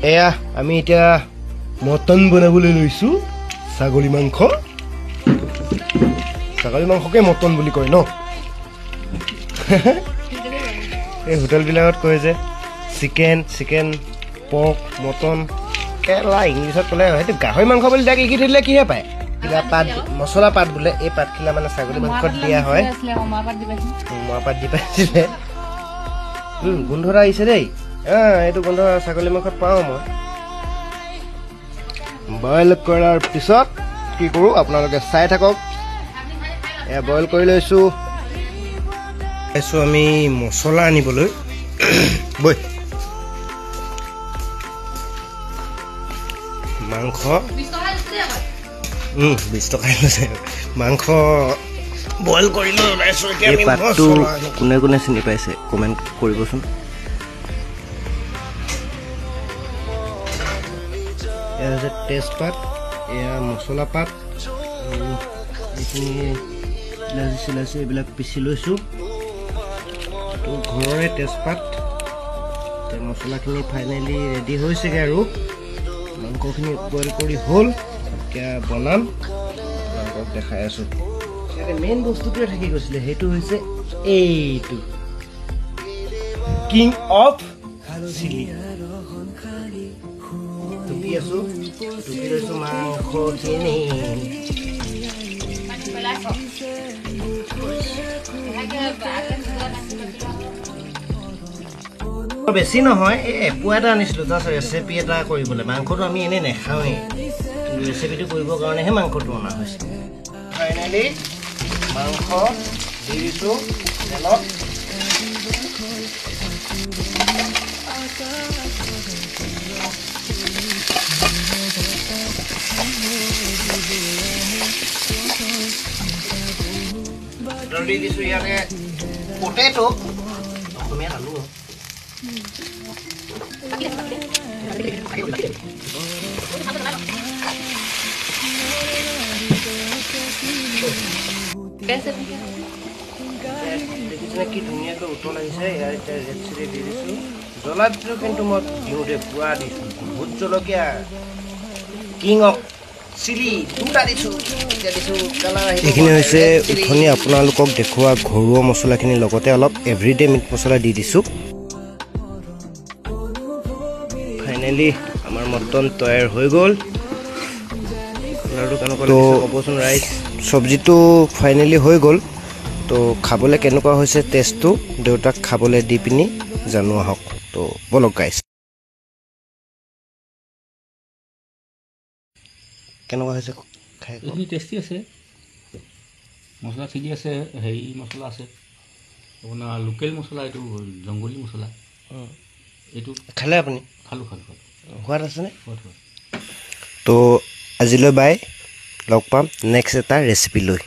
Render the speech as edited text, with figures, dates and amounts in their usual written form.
এয়া আমি এতিয়া মটন বনাবলৈ লৈছো ছাগলী মাংস ছাগলী মাংসকে মটন বুলি কয় ন এই হোটেলবিলাকত কয় যে চিকেন পৰ্ক মটন কেলা ইংলিছত ক'লে হয়তো গাহৰি মাংস বুলি তাক লিখি থৈ কিহে পায় কিবা পাত মছলা পাত বোলে এই পাতখিলা মানে ছাগলী মাংসত দিয়া হয় পাত দি পাইছিলে গোন্ধ এটা আহিছে দেই এইটো গোন্ধ ছাগলী মাংসত পাওঁ মই বইল কৰাৰ পিছত কি কৰোঁ আপোনালোকে চাই থাকক এয়া বইল কৰি লৈছোঁ আমি মছলা আনিবলৈ বৈ মাংস 20 টকা লৈছে মাংস বইল কৰি লৈ ওলাইছোঁ এতিয়া আমি পাতটো কোনে কোনে চিনি পাইছে কমেণ্ট কৰিবচোন এয়া হৈছে তেজপাত এয়া মছলা পাত এইখিনি ইলাচি চিলাচি এইবিলাক পিচি লৈছোঁ তো ঘৰৰে তেজপাত মছলাখিনি ফাইনেলি ৰেডি হৈছেগৈ আৰু মাংসখিনি বইল কৰি হ'ল এতিয়া বনাম আপোনালোকক দেখাই আছোঁ ইয়াতে মেইন বস্তুটোৱে থাকি গৈছিলে সেইটো হৈছে এইটো কিং অফ চিলি টুপি আছোঁ টুপি লৈছোঁ মাংসখিনি বেছি নহয় এই এপোৱা এটা আনিছিলোঁ জাষ্ট ৰেচিপি এটা কৰিবলৈ মাংসটো আমি এনেই নাখাওঁৱেই কিন্তু ৰেচিপিটো কৰিবৰ কাৰণেহে মাংসটো অনা হৈছে ফাইনেলি মাংস দি দিছোঁ তেলত দি দিছোঁ ইয়াতে পটেটো অসমীয়াত আলু কি ধুনীয়াকৈ উতল আহিছে ইয়াৰ এতিয়া ৰেড চিলি দি দিছোঁ জ্বলা দিছোঁ কিন্তু মই দিওঁতে পুৰা দিছোঁ ভোট জলকীয়া কিং অফ চিলি দুটা দিছোঁ এতিয়া দিছোঁ কালাৰ এইখিনি হৈছে উঠনি আপোনালোকক দেখুওৱা ঘৰুৱা মছলাখিনিৰ লগতে অলপ এভৰিডে মিট মছলা দি দিছোঁ ফাইনেলি আমাৰ মটন তৈয়াৰ হৈ গ'ল তো ক'বচোন ৰাইজ চব্জিটো ফাইনেলি হৈ গ'ল তো খাবলৈ কেনেকুৱা হৈছে টেষ্টটো দেউতাক খাবলৈ দি পিনি জানো আহক তো বলক গাইছ কেনেকুৱা হৈছে খাই এইখিনি টেষ্টি আছে মছলা ঠিকেই আছে হেৰি মছলা আছে আপোনাৰ লোকেল মছলা এইটো জংগলী মছলা এইটো খালে আপুনি খালোঁ সোৱাদ আছেনে সোৱাদ তো আজিলৈ বাই লগ পাম নেক্সট এটা ৰেচিপি লৈ